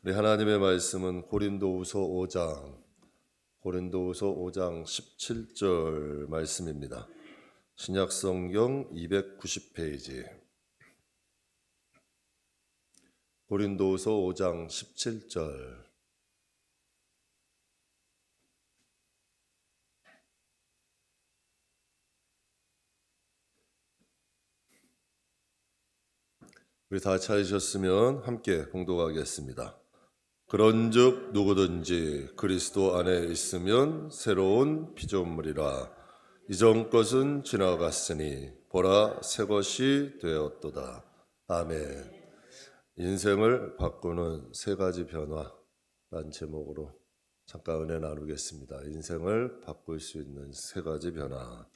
우리 하나님의 말씀은 고린도후서 5장 17절 말씀입니다. 신약성경 290페이지 고린도후서 5장 17절. 우리 다 찾으셨으면 함께 봉독하겠습니다. 그런즉 누구든지 그리스도 안에 있으면 새로운 피조물이라. 이전 것은 지나갔으니 보라 새 것이 되었도다. 아멘. 인생을 바꾸는 세 가지 변화란 제목으로 잠깐 은혜 나누겠습니다. 인생을 바꿀 수 있는 세 가지 변화.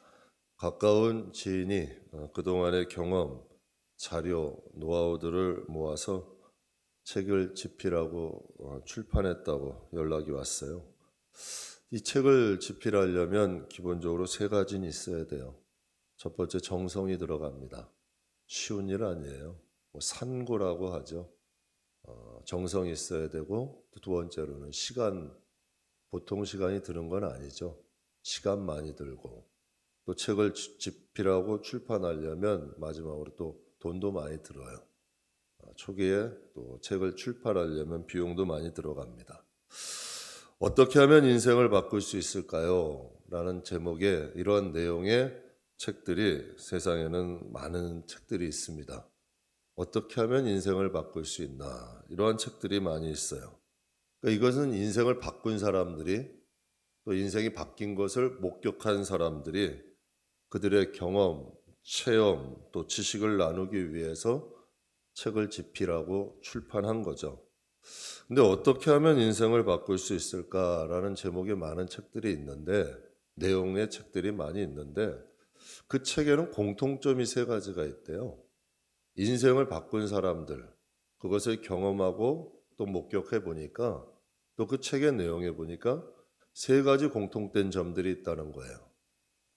가까운 지인이 그동안의 경험, 자료, 노하우들을 모아서 책을 집필하고 출판했다고 연락이 왔어요. 이 책을 집필하려면 기본적으로 세 가지는 있어야 돼요. 첫 번째, 정성이 들어갑니다. 쉬운 일 아니에요. 산고라고 하죠. 정성이 있어야 되고, 두 번째로는 시간, 보통 시간이 드는 건 아니죠. 시간 많이 들고, 또 책을 집필하고 출판하려면 마지막으로 또 돈도 많이 들어요. 초기에 또 책을 출판하려면 비용도 많이 들어갑니다. 어떻게 하면 인생을 바꿀 수 있을까요? 라는 제목의 이러한 내용의 책들이 세상에는 많은 책들이 있습니다. 어떻게 하면 인생을 바꿀 수 있나? 이러한 책들이 많이 있어요. 그러니까 이것은 인생을 바꾼 사람들이, 또 인생이 바뀐 것을 목격한 사람들이 그들의 경험, 체험, 또 지식을 나누기 위해서 책을 집필하고 출판한 거죠. 근데 어떻게 하면 인생을 바꿀 수 있을까라는 제목의 많은 책들이 있는데, 내용의 책들이 많이 있는데, 그 책에는 공통점이 세 가지가 있대요. 인생을 바꾼 사람들, 그것을 경험하고 또 목격해 보니까, 또 그 책의 내용에 보니까 세 가지 공통된 점들이 있다는 거예요.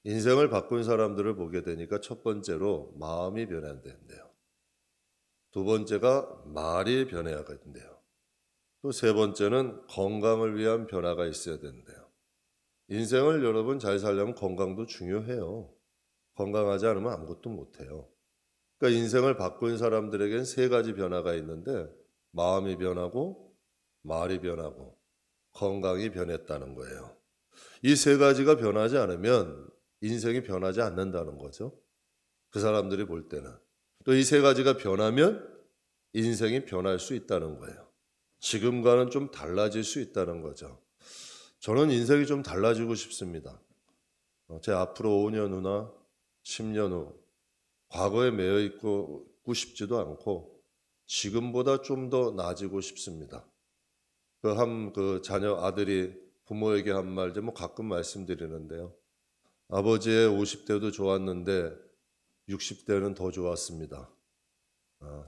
인생을 바꾼 사람들을 보게 되니까 첫 번째로 마음이 변화된대요. 두 번째가 말이 변해야 된대요. 또 세 번째는 건강을 위한 변화가 있어야 된대요. 인생을 여러분 잘 살려면 건강도 중요해요. 건강하지 않으면 아무것도 못해요. 그러니까 인생을 바꾼 사람들에겐 세 가지 변화가 있는데, 마음이 변하고 말이 변하고 건강이 변했다는 거예요. 이 세 가지가 변하지 않으면 인생이 변하지 않는다는 거죠. 그 사람들이 볼 때는. 또 이 세 가지가 변하면 인생이 변할 수 있다는 거예요. 지금과는 좀 달라질 수 있다는 거죠. 저는 인생이 좀 달라지고 싶습니다. 제 앞으로 5년 후나 10년 후 과거에 매여 있고 싶지도 않고 지금보다 좀 더 나아지고 싶습니다. 그 자녀 아들이 부모에게 한 말 가끔 말씀드리는데요. 아버지의 50대도 좋았는데 60대는 더 좋았습니다.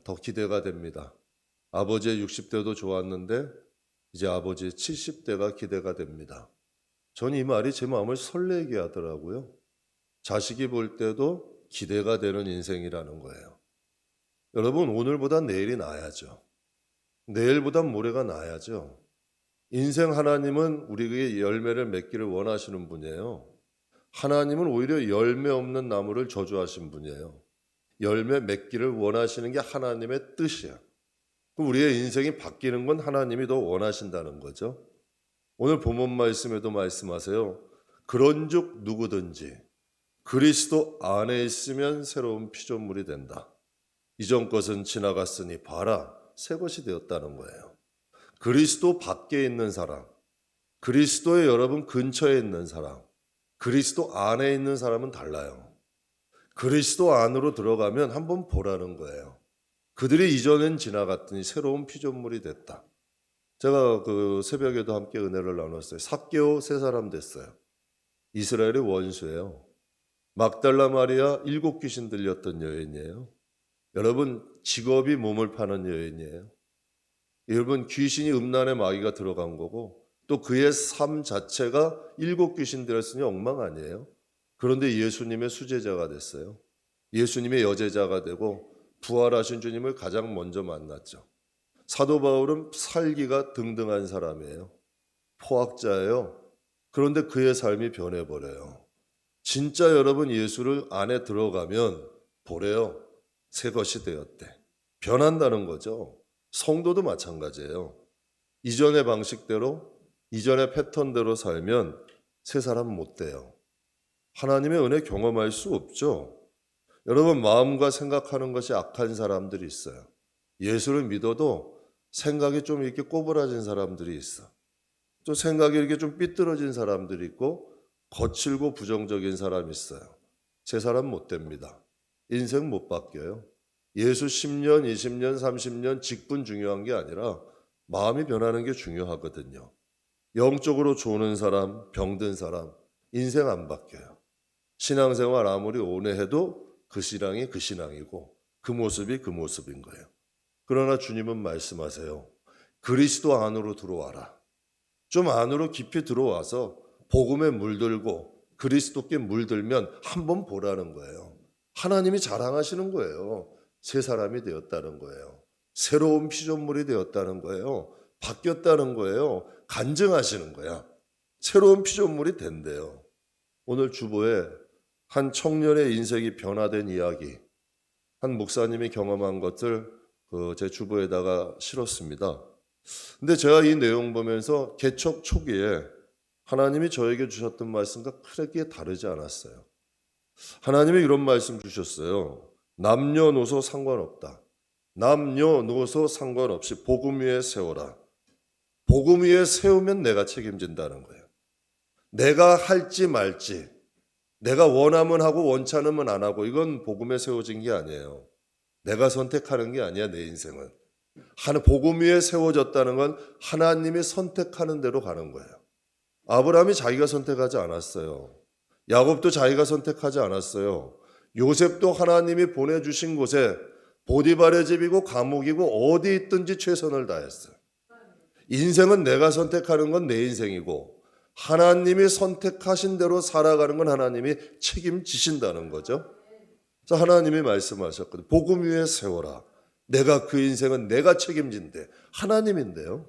더 기대가 됩니다. 아버지의 60대도 좋았는데 이제 아버지의 70대가 기대가 됩니다. 저는 이 말이 제 마음을 설레게 하더라고요. 자식이 볼 때도 기대가 되는 인생이라는 거예요. 여러분, 오늘보다 내일이 나아야죠. 내일보단 모레가 나아야죠. 인생 하나님은 우리에게 열매를 맺기를 원하시는 분이에요. 하나님은 오히려 열매 없는 나무를 저주하신 분이에요. 열매 맺기를 원하시는 게 하나님의 뜻이야. 그럼 우리의 인생이 바뀌는 건 하나님이 더 원하신다는 거죠. 오늘 본문 말씀에도 말씀하세요. 그런즉 누구든지 그리스도 안에 있으면 새로운 피조물이 된다. 이전 것은 지나갔으니 봐라 새 것이 되었다는 거예요. 그리스도 밖에 있는 사람, 그리스도의 여러분 근처에 있는 사람, 그리스도 안에 있는 사람은 달라요. 그리스도 안으로 들어가면 한번 보라는 거예요. 그들이 이전엔 지나갔더니 새로운 피조물이 됐다. 제가 그 새벽에도 함께 은혜를 나눴어요. 삭개오 세 사람 됐어요. 이스라엘의 원수예요. 막달라 마리아 7 귀신 들렸던 여인이에요. 여러분 직업이 몸을 파는 여인이에요. 여러분 귀신이 음란의 마귀가 들어간 거고, 또 그의 삶 자체가 7 귀신 들었으니 엉망 아니에요. 그런데 예수님의 수제자가 됐어요. 예수님의 여제자가 되고 부활하신 주님을 가장 먼저 만났죠. 사도 바울은 살기가 등등한 사람이에요. 포학자예요. 그런데 그의 삶이 변해버려요. 진짜 여러분 예수를 안에 들어가면 보래요. 새 것이 되었대. 변한다는 거죠. 성도도 마찬가지예요. 이전의 방식대로, 이전의 패턴대로 살면 새 사람 못 돼요. 하나님의 은혜 경험할 수 없죠. 여러분 마음과 생각하는 것이 악한 사람들이 있어요. 예수를 믿어도 생각이 좀 이렇게 꼬부라진 사람들이 있어. 또 생각이 이렇게 좀 삐뚤어진 사람들이 있고 거칠고 부정적인 사람이 있어요. 새 사람 못 됩니다. 인생 못 바뀌어요. 예수 10년, 20년, 30년 직분 중요한 게 아니라 마음이 변하는 게 중요하거든요. 영적으로 좋은 사람, 병든 사람, 인생 안 바뀌어요. 신앙생활 아무리 오래 해도 그 신앙이 그 신앙이고 그 모습이 그 모습인 거예요. 그러나 주님은 말씀하세요. 그리스도 안으로 들어와라. 좀 안으로 깊이 들어와서 복음에 물들고 그리스도께 물들면 한번 보라는 거예요. 하나님이 자랑하시는 거예요. 새 사람이 되었다는 거예요. 새로운 피조물이 되었다는 거예요. 바뀌었다는 거예요. 간증하시는 거야. 새로운 피조물이 된대요. 오늘 주보에 한 청년의 인생이 변화된 이야기, 한 목사님이 경험한 것을 제 주보에다가 실었습니다. 근데 제가 이 내용 보면서 개척 초기에 하나님이 저에게 주셨던 말씀과 크게 다르지 않았어요. 하나님이 이런 말씀 주셨어요. 남녀노소 상관없다. 남녀노소 상관없이 복음 위에 세워라. 복음 위에 세우면 내가 책임진다는 거예요. 내가 할지 말지, 내가 원하면 하고 원치 않으면 안 하고, 이건 복음에 세워진 게 아니에요. 내가 선택하는 게 아니야, 내 인생은. 복음 위에 세워졌다는 건 하나님이 선택하는 대로 가는 거예요. 아브라함이 자기가 선택하지 않았어요. 야곱도 자기가 선택하지 않았어요. 요셉도 하나님이 보내주신 곳에 보디발의 집이고 감옥이고 어디 있든지 최선을 다했어요. 인생은 내가 선택하는 건 내 인생이고 하나님이 선택하신 대로 살아가는 건 하나님이 책임지신다는 거죠. 그래서 하나님이 말씀하셨거든요. 복음 위에 세워라. 내가 그 인생은 내가 책임진대. 하나님인데요.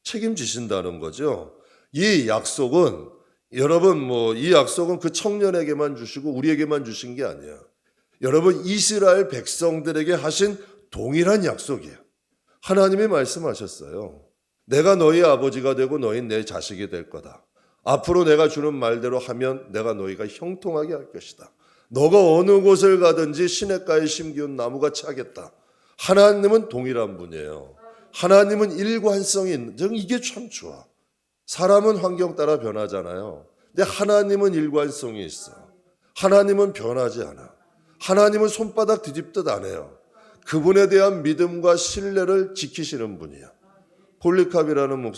책임지신다는 거죠. 이 약속은 여러분 이 약속은 그 청년에게만 주시고 우리에게만 주신 게 아니야. 여러분 이스라엘 백성들에게 하신 동일한 약속이에요. 하나님이 말씀하셨어요. 내가 너희 아버지가 되고 너희 내 자식이 될 거다. 앞으로 내가 주는 말대로 하면 내가 너희가 형통하게 할 것이다. 너가 어느 곳을 가든지 시냇가에 심기운 나무같이 하겠다. 하나님은 동일한 분이에요. 하나님은 일관성이 있는, 이게 참 좋아. 사람은 환경 따라 변하잖아요. 근데 하나님은 일관성이 있어. 하나님은 변하지 않아. 하나님은 손바닥 뒤집듯 안 해요. 그분에 대한 믿음과 신뢰를 지키시는 분이야. 폴리캅이라는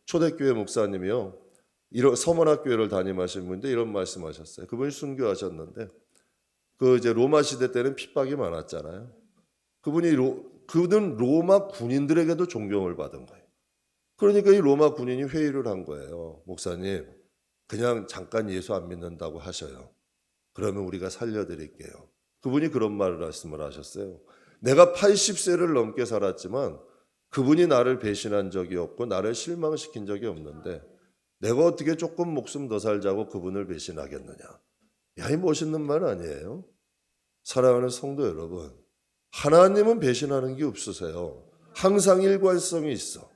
초대교회 목사님이요. 서문학교회를 담임하신 분인데 이런 말씀하셨어요. 그분이 순교하셨는데 이제 로마 시대 때는 핍박이 많았잖아요. 그들은 로마 군인들에게도 존경을 받은 거예요. 그러니까 이 로마 군인이 회의를 한 거예요. 목사님, 그냥 잠깐 예수 안 믿는다고 하셔요. 그러면 우리가 살려드릴게요. 그분이 그런 말씀을 하셨어요. 내가 80세를 넘게 살았지만 그분이 나를 배신한 적이 없고 나를 실망시킨 적이 없는데 내가 어떻게 조금 목숨 더 살자고 그분을 배신하겠느냐. 야, 이 멋있는 말 아니에요? 사랑하는 성도 여러분, 하나님은 배신하는 게 없으세요. 항상 일관성이 있어.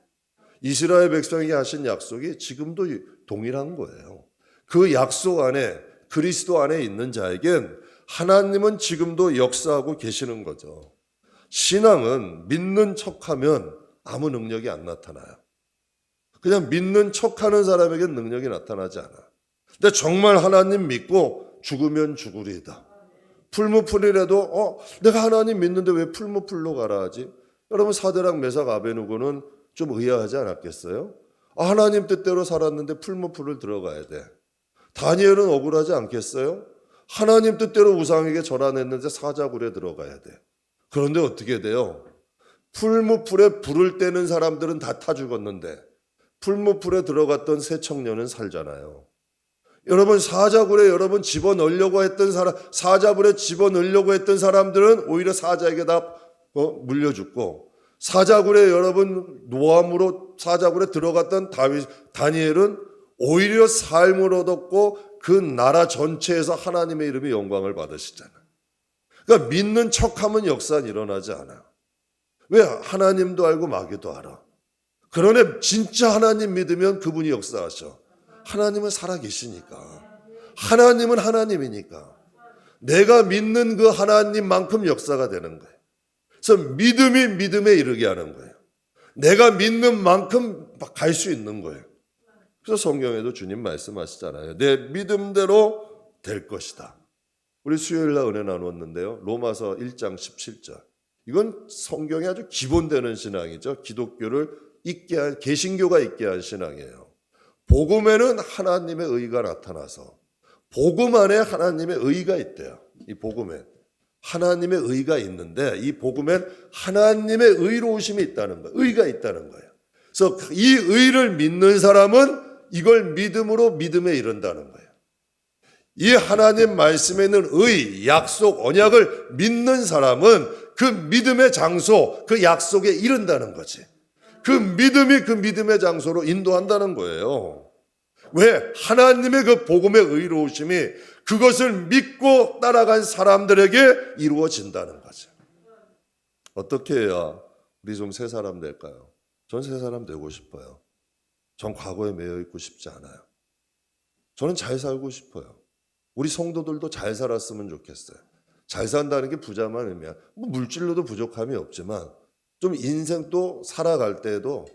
이스라엘 백성에게 하신 약속이 지금도 동일한 거예요. 그 약속 안에 그리스도 안에 있는 자에겐 하나님은 지금도 역사하고 계시는 거죠. 신앙은 믿는 척하면 아무 능력이 안 나타나요. 그냥 믿는 척하는 사람에겐 능력이 나타나지 않아. 근데 정말 하나님 믿고 죽으면 죽으리이다. 풀무풀이라도 내가 하나님 믿는데 왜 풀무풀로 가라 하지? 여러분 사드락 메삭 아베누고는 좀 의아하지 않았겠어요? 하나님 뜻대로 살았는데 풀무풀을 들어가야 돼. 다니엘은 억울하지 않겠어요? 하나님 뜻대로 우상에게 절하냈는데 사자굴에 들어가야 돼. 그런데 어떻게 돼요? 풀무풀에 불을 떼는 사람들은 다 타 죽었는데 풀무풀에 들어갔던 새 청년은 살잖아요. 여러분 사자굴에 집어넣으려고 했던 사자굴에 집어넣으려고 했던 사람들은 오히려 사자에게 다 물려 죽고 사자굴에 여러분 노함으로 사자굴에 들어갔던 다니엘은 오히려 삶을 얻었고 그 나라 전체에서 하나님의 이름이 영광을 받으시잖아요. 그러니까 믿는 척하면 역사는 일어나지 않아요. 왜? 하나님도 알고 마귀도 알아. 그러네 진짜 하나님 믿으면 그분이 역사하셔. 하나님은 살아계시니까. 하나님은 하나님이니까. 내가 믿는 그 하나님만큼 역사가 되는 거예요. 그래서 믿음이 믿음에 이르게 하는 거예요. 내가 믿는 만큼 갈 수 있는 거예요. 그래서 성경에도 주님 말씀하시잖아요. 내 믿음대로 될 것이다. 우리 수요일날 은혜 나누었는데요. 로마서 1장 17절. 이건 성경에 아주 기본되는 신앙이죠. 기독교를 있게 한, 개신교가 있게 한 신앙이에요. 복음에는 하나님의 의가 나타나서 복음 안에 하나님의 의가 있대요. 이 복음에 하나님의 의가 있는데 이 복음엔 하나님의 의로우심이 있다는 거예요. 의가 있다는 거예요. 그래서 이 의를 믿는 사람은 이걸 믿음으로 믿음에 이른다는 거예요. 이 하나님 말씀에 있는 의, 약속, 언약을 믿는 사람은 그 믿음의 장소, 그 약속에 이른다는 거지. 그 믿음이 그 믿음의 장소로 인도한다는 거예요. 왜? 하나님의 그 복음의 의로우심이 그것을 믿고 따라간 사람들에게 이루어진다는 거죠. 어떻게 해야 우리 좀 새 사람 될까요? 전 새 사람 되고 싶어요. 전 과거에 매여 있고 싶지 않아요. 저는 잘 살고 싶어요. 우리 성도들도 잘 살았으면 좋겠어요. 잘 산다는 게 부자만 의미야. 뭐 물질로도 부족함이 없지만 좀 인생 또 살아갈 때에도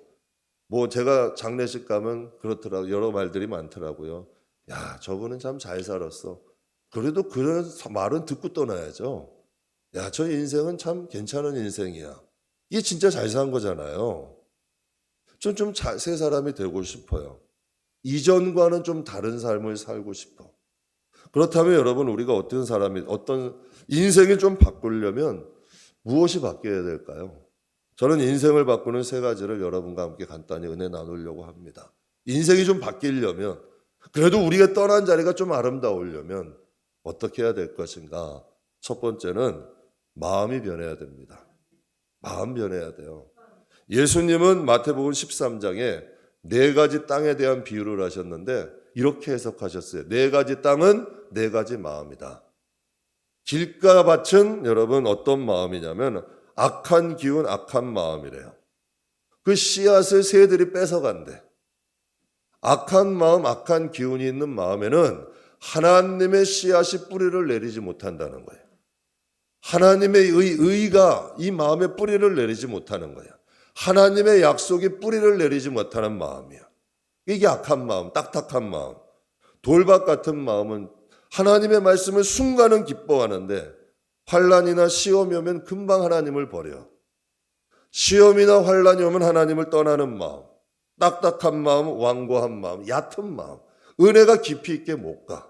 뭐 제가 장례식 가면 그렇더라고요. 여러 말들이 많더라고요. 야, 저분은 참 잘 살았어. 그래도 그런 말은 듣고 떠나야죠. 야, 저 인생은 참 괜찮은 인생이야. 이게 진짜 잘 산 거잖아요. 좀 새 사람이 되고 싶어요. 이전과는 좀 다른 삶을 살고 싶어. 그렇다면 여러분 우리가 어떤 인생을 좀 바꾸려면 무엇이 바뀌어야 될까요? 저는 인생을 바꾸는 세 가지를 여러분과 함께 간단히 은혜 나누려고 합니다. 인생이 좀 바뀌려면 그래도 우리가 떠난 자리가 좀 아름다우려면 어떻게 해야 될 것인가? 첫 번째는 마음이 변해야 됩니다. 마음 변해야 돼요. 예수님은 마태복음 13장에 네 가지 땅에 대한 비유를 하셨는데 이렇게 해석하셨어요. 네 가지 땅은 네 가지 마음이다. 길가밭은 여러분 어떤 마음이냐면 악한 기운, 악한 마음이래요. 그 씨앗을 새들이 뺏어간대. 악한 마음, 악한 기운이 있는 마음에는 하나님의 씨앗이 뿌리를 내리지 못한다는 거예요. 하나님의 의가 이 마음에 뿌리를 내리지 못하는 거예요. 하나님의 약속이 뿌리를 내리지 못하는 마음이야. 이게 악한 마음, 딱딱한 마음. 돌밭 같은 마음은 하나님의 말씀을 순간은 기뻐하는데 환난이나 시험이 오면 금방 하나님을 버려. 시험이나 환난이 오면 하나님을 떠나는 마음. 딱딱한 마음, 완고한 마음, 얕은 마음. 은혜가 깊이 있게 못 가.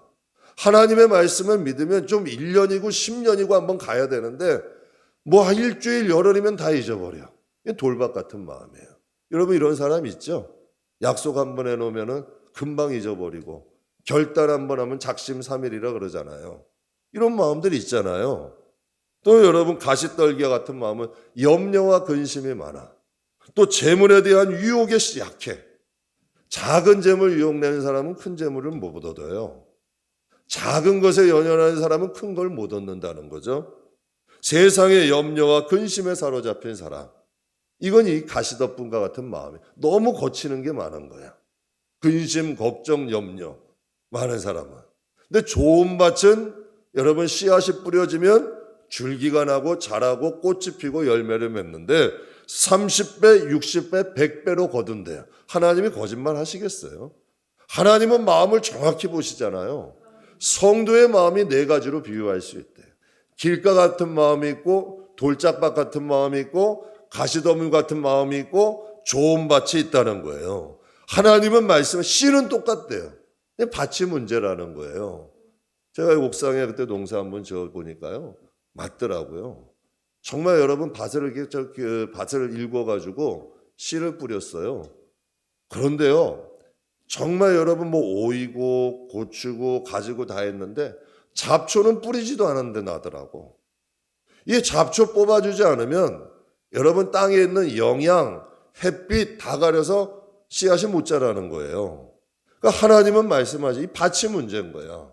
하나님의 말씀을 믿으면 좀 1년이고 10년이고 한번 가야 되는데 뭐 일주일, 열흘이면 다 잊어버려. 돌밭 같은 마음이에요. 여러분 이런 사람 있죠? 약속 한번 해놓으면 금방 잊어버리고 결단 한번 하면 작심삼일이라 그러잖아요. 이런 마음들 있잖아요. 또 여러분 가시떨기와 같은 마음은 염려와 근심이 많아. 또 재물에 대한 유혹에 약해. 작은 재물 유혹내는 사람은 큰 재물을 못 얻어요. 작은 것에 연연하는 사람은 큰 걸 못 얻는다는 거죠. 세상의 염려와 근심에 사로잡힌 사람. 이건 이 가시덤불과 같은 마음이에요. 너무 거치는 게 많은 거야. 근심, 걱정, 염려 많은 사람은. 근데 좋은 밭은 여러분 씨앗이 뿌려지면 줄기가 나고 자라고 꽃이 피고 열매를 맺는데 30배, 60배, 100배로 거둔대요. 하나님이 거짓말 하시겠어요? 하나님은 마음을 정확히 보시잖아요. 성도의 마음이 네 가지로 비유할 수 있대요. 길가 같은 마음이 있고 돌짝밭 같은 마음이 있고 가시더물 같은 마음이 있고 좋은 밭이 있다는 거예요. 하나님은 말씀은 씨는 똑같대요. 밭이 문제라는 거예요. 제가 옥상에 그때 농사 한번 지어보니까요. 맞더라고요. 정말 여러분 밭을 일궈가지고 씨를 뿌렸어요. 그런데요. 정말 여러분 뭐 오이고 고추고 가지고 다 했는데 잡초는 뿌리지도 않았는데 나더라고. 이 잡초 뽑아주지 않으면 여러분 땅에 있는 영양, 햇빛 다 가려서 씨앗이 못 자라는 거예요. 그러니까 하나님은 말씀하지 이 밭이 문제인 거야.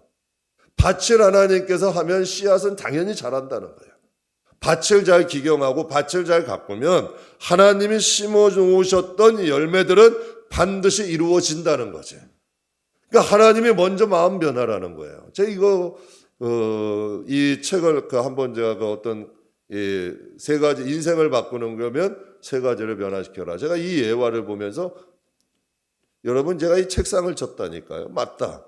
밭을 하나님께서 하면 씨앗은 당연히 자란다는 거예요. 밭을 잘 기경하고 밭을 잘 가꾸면 하나님이 심어 놓으셨던 열매들은 반드시 이루어진다는 거지. 그러니까 하나님이 먼저 마음 변화라는 거예요. 제가 이거 이 책을 한번 제가 어떤 이 세 가지 인생을 바꾸는 거면 세 가지를 변화시켜라. 제가 이 예화를 보면서 여러분 제가 이 책상을 쳤다니까요. 맞다.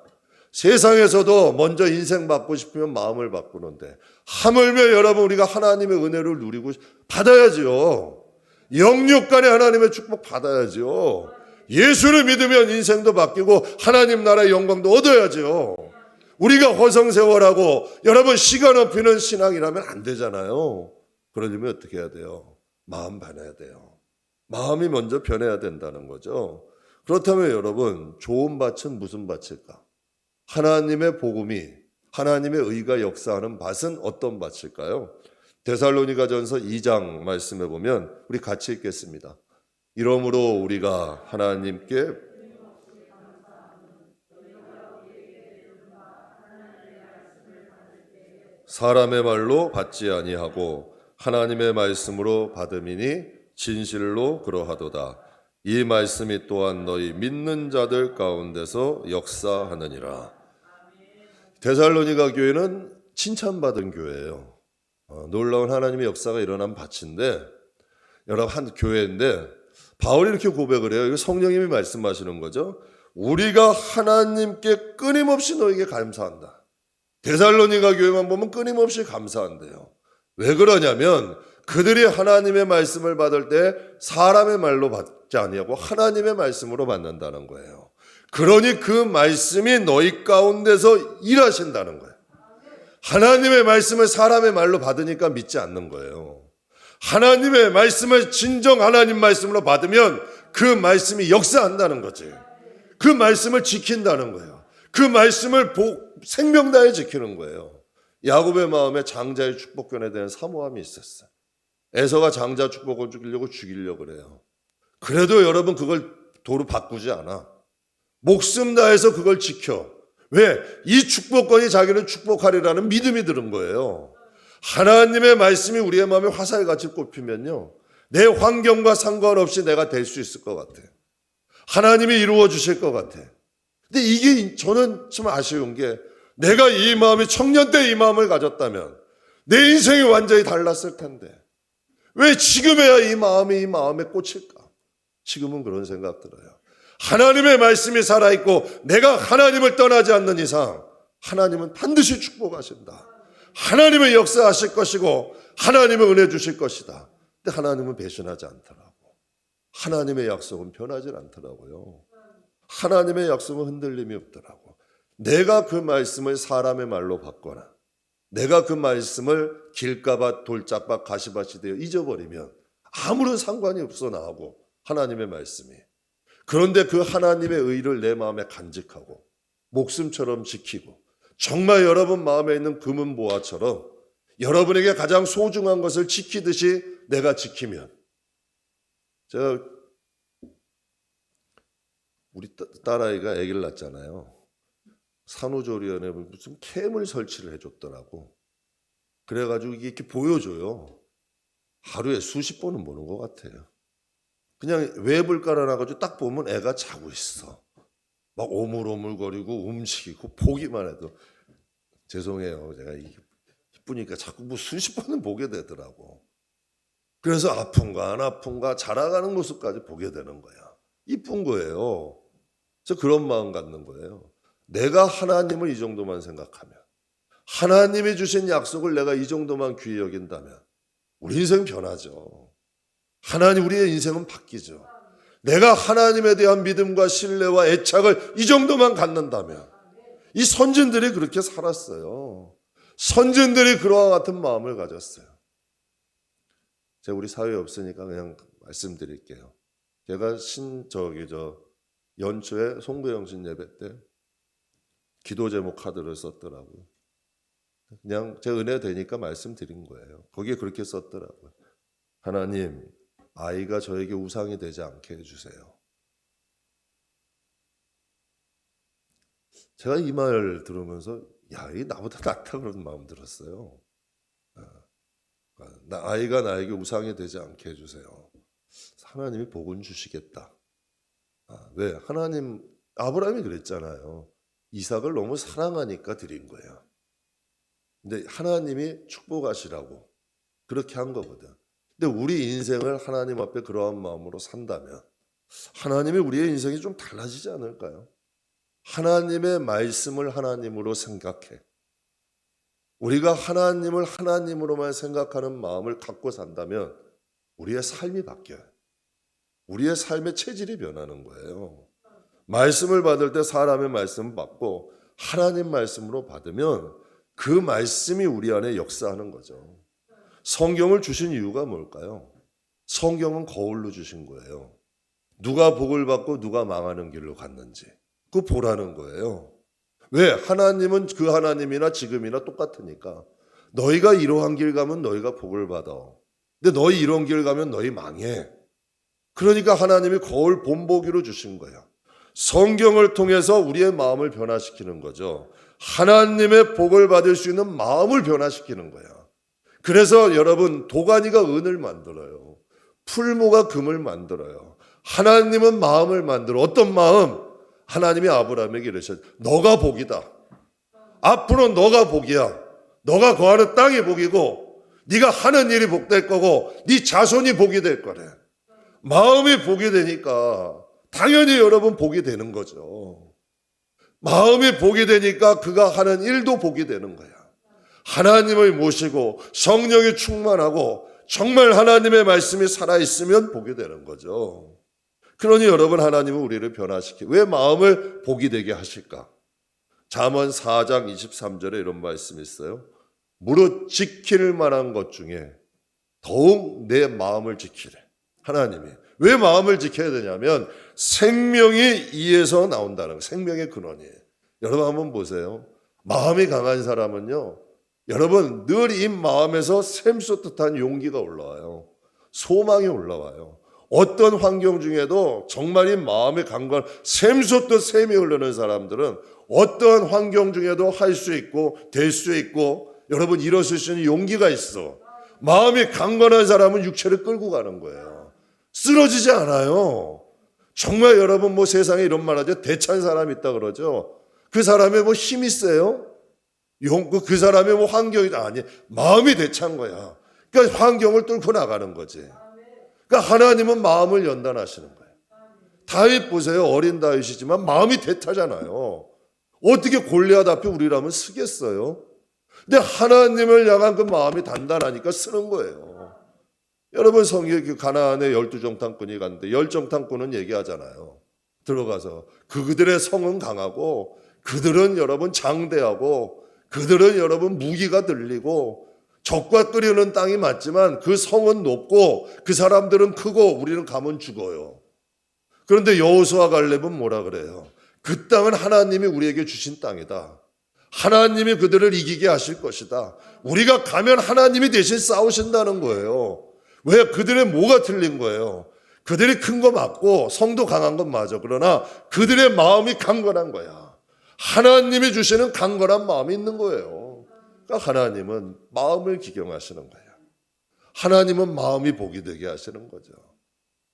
세상에서도 먼저 인생 바꾸고 싶으면 마음을 바꾸는데 하물며 여러분 우리가 하나님의 은혜를 누리고 받아야죠. 영육간에 하나님의 축복 받아야죠. 예수를 믿으면 인생도 바뀌고 하나님 나라의 영광도 얻어야죠. 우리가 허송세월하고 여러분 시간 없이는 신앙이라면 안 되잖아요. 그러려면 어떻게 해야 돼요? 마음 변해야 돼요. 마음이 먼저 변해야 된다는 거죠. 그렇다면 여러분 좋은 밭은 무슨 밭일까? 하나님의 복음이 하나님의 의가 역사하는 밭은 어떤 밭일까요? 데살로니가전서 2장 말씀해 보면 우리 같이 읽겠습니다. 이러므로 우리가 하나님께 사람의 말로 받지 아니하고 하나님의 말씀으로 받음이니 진실로 그러하도다. 이 말씀이 또한 너희 믿는 자들 가운데서 역사하느니라. 데살로니가 교회는 칭찬받은 교회예요. 놀라운 하나님의 역사가 일어난 밭인데 여러분 한 교회인데 바울이 이렇게 고백을 해요. 이거 성령님이 말씀하시는 거죠. 우리가 하나님께 끊임없이 너에게 감사한다. 데살로니가 교회만 보면 끊임없이 감사한대요. 왜 그러냐면 그들이 하나님의 말씀을 받을 때 사람의 말로 받지 아니하고 하나님의 말씀으로 받는다는 거예요. 그러니 그 말씀이 너희 가운데서 일하신다는 거예요. 하나님의 말씀을 사람의 말로 받으니까 믿지 않는 거예요. 하나님의 말씀을 진정 하나님 말씀으로 받으면 그 말씀이 역사한다는 거지. 그 말씀을 지킨다는 거예요. 그 말씀을 생명 다해 지키는 거예요. 야곱의 마음에 장자의 축복권에 대한 사모함이 있었어요. 에서가 장자 축복을 죽이려고 그래요. 그래도 여러분 그걸 도로 바꾸지 않아. 목숨 다해서 그걸 지켜. 왜? 이 축복권이 자기는 축복하리라는 믿음이 드는 거예요. 하나님의 말씀이 우리의 마음에 화살같이 꼽히면요. 내 환경과 상관없이 내가 될 수 있을 것 같아. 하나님이 이루어 주실 것 같아. 근데 이게 저는 좀 아쉬운 게 내가 이 마음이 청년 때 이 마음을 가졌다면 내 인생이 완전히 달랐을 텐데 왜 지금에야 이 마음에 꽂힐까? 지금은 그런 생각 들어요. 하나님의 말씀이 살아있고 내가 하나님을 떠나지 않는 이상 하나님은 반드시 축복하신다. 하나님은 역사하실 것이고 하나님은 은혜 주실 것이다. 근데 하나님은 배신하지 않더라고. 하나님의 약속은 변하지 않더라고요. 하나님의 약속은 흔들림이 없더라고. 내가 그 말씀을 사람의 말로 받거나 내가 그 말씀을 길가밭, 돌짝밭, 가시밭이 되어 잊어버리면 아무런 상관이 없어 나하고 하나님의 말씀이. 그런데 그 하나님의 의를 내 마음에 간직하고 목숨처럼 지키고 정말 여러분 마음에 있는 금은 보화처럼 여러분에게 가장 소중한 것을 지키듯이 내가 지키면 제가 우리 딸아이가 아기를 낳았잖아요. 산후조리원에 무슨 캠을 설치를 해줬더라고. 그래가지고 이게 이렇게 보여줘요. 하루에 수십 번은 보는 것 같아요. 그냥 웹을 깔아놔가지고 딱 보면 애가 자고 있어. 막 오물오물거리고 움직이고 보기만 해도 죄송해요. 제가 이쁘니까 자꾸 뭐 수십 번은 보게 되더라고. 그래서 아픈가 안 아픈가 자라가는 모습까지 보게 되는 거야. 이쁜 거예요. 그래서 그런 마음 갖는 거예요. 내가 하나님을 이 정도만 생각하면 하나님이 주신 약속을 내가 이 정도만 귀히 여긴다면 우리 인생 변하죠. 우리의 인생은 바뀌죠. 내가 하나님에 대한 믿음과 신뢰와 애착을 이 정도만 갖는다면 이 선진들이 그렇게 살았어요. 선진들이 그와 같은 마음을 가졌어요. 제가 우리 사회에 없으니까 그냥 말씀드릴게요. 제가 연초에 송구영신 예배 때 기도 제목 카드를 썼더라고요. 그냥 제 은혜 되니까 말씀드린 거예요. 거기에 그렇게 썼더라고요. 하나님, 아이가 저에게 우상이 되지 않게 해주세요. 제가 이 말 들으면서 이 나보다 낫다 그런 마음 들었어요. 아이가 나에게 우상이 되지 않게 해주세요. 하나님이 복은 주시겠다. 왜? 하나님, 아브라함이 그랬잖아요. 이삭을 너무 사랑하니까 드린 거예요. 근데 하나님이 축복하시라고 그렇게 한 거거든. 근데 우리 인생을 하나님 앞에 그러한 마음으로 산다면 하나님이 우리의 인생이 좀 달라지지 않을까요? 하나님의 말씀을 하나님으로 생각해. 우리가 하나님을 하나님으로만 생각하는 마음을 갖고 산다면 우리의 삶이 바뀌어요. 우리의 삶의 체질이 변하는 거예요. 말씀을 받을 때 사람의 말씀을 받고 하나님 말씀으로 받으면 그 말씀이 우리 안에 역사하는 거죠. 성경을 주신 이유가 뭘까요? 성경은 거울로 주신 거예요. 누가 복을 받고 누가 망하는 길로 갔는지 그거 보라는 거예요. 왜? 하나님은 그 하나님이나 지금이나 똑같으니까. 너희가 이러한 길 가면 너희가 복을 받아. 근데 너희 이런 길 가면 너희 망해. 그러니까 하나님이 거울 본보기로 주신 거야. 성경을 통해서 우리의 마음을 변화시키는 거죠. 하나님의 복을 받을 수 있는 마음을 변화시키는 거야. 그래서 여러분, 도가니가 은을 만들어요. 풀무가 금을 만들어요. 하나님은 마음을 만들어. 어떤 마음? 하나님이 아브라함에게 이러셨어요. 너가 복이다. 앞으로 너가 복이야. 너가 거하는 땅이 복이고 네가 하는 일이 복될 거고 네 자손이 복이 될 거래. 마음이 복이 되니까 당연히 여러분 복이 되는 거죠. 마음이 복이 되니까 그가 하는 일도 복이 되는 거야. 하나님을 모시고 성령이 충만하고 정말 하나님의 말씀이 살아있으면 복이 되는 거죠. 그러니 여러분, 하나님은 우리를 변화시키고 왜 마음을 복이 되게 하실까? 잠언 4장 23절에 이런 말씀이 있어요. 무릇 지킬 만한 것 중에 더욱 내 마음을 지키래. 하나님이 왜 마음을 지켜야 되냐면 생명이 이에서 나온다는 거예요. 생명의 근원이에요. 여러분 한번 보세요. 마음이 강한 사람은요, 여러분 늘 이 마음에서 샘솟듯한 용기가 올라와요. 소망이 올라와요. 어떤 환경 중에도 정말 이 마음이 강건 샘솟듯 샘이 흐르는 사람들은 어떠한 환경 중에도 할 수 있고 될 수 있고 여러분 일어설 수 있는 용기가 있어. 마음이 강건한 사람은 육체를 끌고 가는 거예요. 쓰러지지 않아요. 정말 여러분 뭐 세상에 이런 말 하죠. 대찬 사람이 있다 그러죠. 그 사람의 뭐 힘이 세요? 그 사람의 뭐 환경이 아니, 마음이 대찬 거야. 그러니까 환경을 뚫고 나가는 거지. 그러니까 하나님은 마음을 연단하시는 거예요. 다윗 보세요. 어린 다윗이지만 마음이 대타잖아요. 어떻게 골리앗 앞에 우리라면 쓰겠어요? 근데 하나님을 향한 그 마음이 단단하니까 쓰는 거예요. 여러분 성경에 가나안에 12정탐꾼이 갔는데 10정탐꾼은 얘기하잖아요. 들어가서 그들의 성은 강하고 그들은 여러분 장대하고 그들은 여러분 무기가 들리고 적과 끓이는 땅이 맞지만 그 성은 높고 그 사람들은 크고 우리는 가면 죽어요. 그런데 여호수아 갈렙은 뭐라 그래요? 그 땅은 하나님이 우리에게 주신 땅이다. 하나님이 그들을 이기게 하실 것이다. 우리가 가면 하나님이 대신 싸우신다는 거예요. 왜? 그들의 뭐가 틀린 거예요? 그들이 큰 거 맞고 성도 강한 건 맞아. 그러나 그들의 마음이 강건한 거야. 하나님이 주시는 강건한 마음이 있는 거예요. 그러니까 하나님은 마음을 기경하시는 거예요. 하나님은 마음이 복이 되게 하시는 거죠.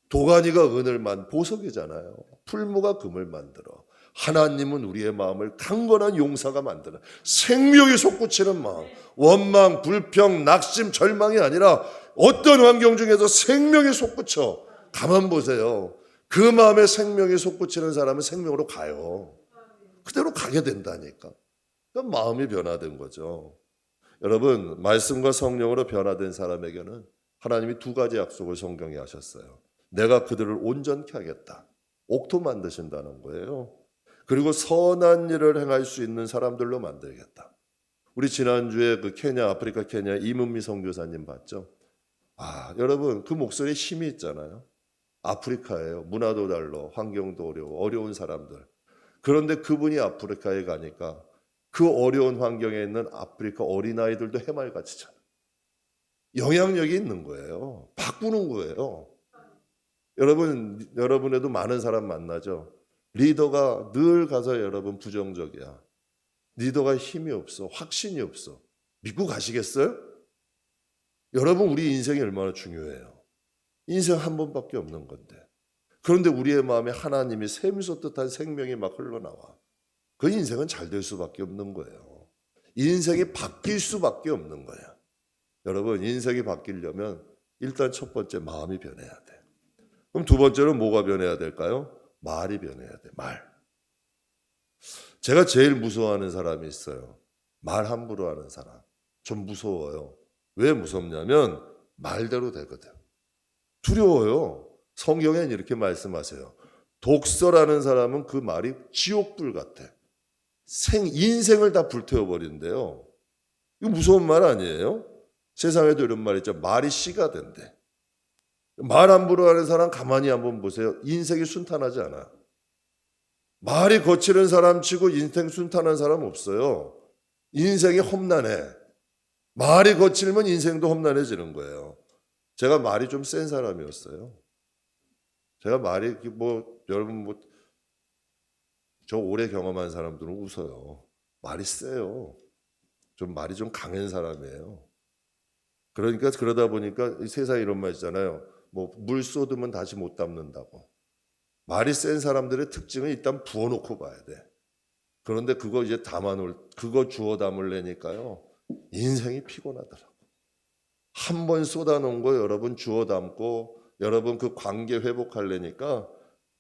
도가니가 은을 보석이잖아요. 풀무가 금을 만들어. 하나님은 우리의 마음을 강건한 용사가 만드는 생명이 솟구치는 마음, 원망, 불평, 낙심, 절망이 아니라 어떤 환경 중에서 생명이 솟구쳐. 가만 보세요. 그 마음에 생명이 솟구치는 사람은 생명으로 가요. 그대로 가게 된다니까. 그러니까 마음이 변화된 거죠. 여러분, 말씀과 성령으로 변화된 사람에게는 하나님이 두 가지 약속을 성경에 하셨어요. 내가 그들을 온전케 하겠다. 옥토 만드신다는 거예요. 그리고 선한 일을 행할 수 있는 사람들로 만들겠다. 우리 지난주에 그 아프리카 케냐 이문미 선교사님 봤죠? 여러분 그 목소리에 힘이 있잖아요. 아프리카예요. 문화도 달라, 환경도 어려운 사람들. 그런데 그분이 아프리카에 가니까 그 어려운 환경에 있는 아프리카 어린아이들도 해맑아지잖아요. 영향력이 있는 거예요. 바꾸는 거예요. 여러분에도 많은 사람 만나죠. 리더가 늘 가서 여러분 부정적이야. 리더가 힘이 없어. 확신이 없어. 믿고 가시겠어요? 여러분, 우리 인생이 얼마나 중요해요. 인생 한 번밖에 없는 건데. 그런데 우리의 마음에 하나님이 샘 솟듯한 생명이 막 흘러나와. 그 인생은 잘 될 수밖에 없는 거예요. 인생이 바뀔 수밖에 없는 거야. 여러분, 인생이 바뀌려면 일단 첫 번째 마음이 변해야 돼. 그럼 두 번째는 뭐가 변해야 될까요? 말이 변해야 돼. 말. 제가 제일 무서워하는 사람이 있어요. 말 함부로 하는 사람. 좀 무서워요. 왜 무섭냐면 말대로 되거든. 두려워요. 성경엔 이렇게 말씀하세요. 독설하는 사람은 그 말이 지옥불 같아. 인생을 다 불태워버린대요. 이거 무서운 말 아니에요? 세상에도 이런 말 있죠. 말이 씨가 된대. 말 함부로 하는 사람 가만히 한번 보세요. 인생이 순탄하지 않아. 말이 거칠은 사람 치고 인생 순탄한 사람 없어요. 인생이 험난해. 말이 거칠면 인생도 험난해지는 거예요. 제가 말이 좀 센 사람이었어요. 제가 말이 여러분 저 오래 경험한 사람들은 웃어요. 말이 세요. 말이 좀 강한 사람이에요. 그러니까 그러다 보니까 세상에 이런 말 있잖아요. 물 쏟으면 다시 못 담는다고. 말이 센 사람들의 특징은 일단 부어놓고 봐야 돼. 그런데 그거 이제 그거 주워 담으려니까요. 인생이 피곤하더라고. 한 번 쏟아놓은 거 여러분 주워 담고 여러분 그 관계 회복하려니까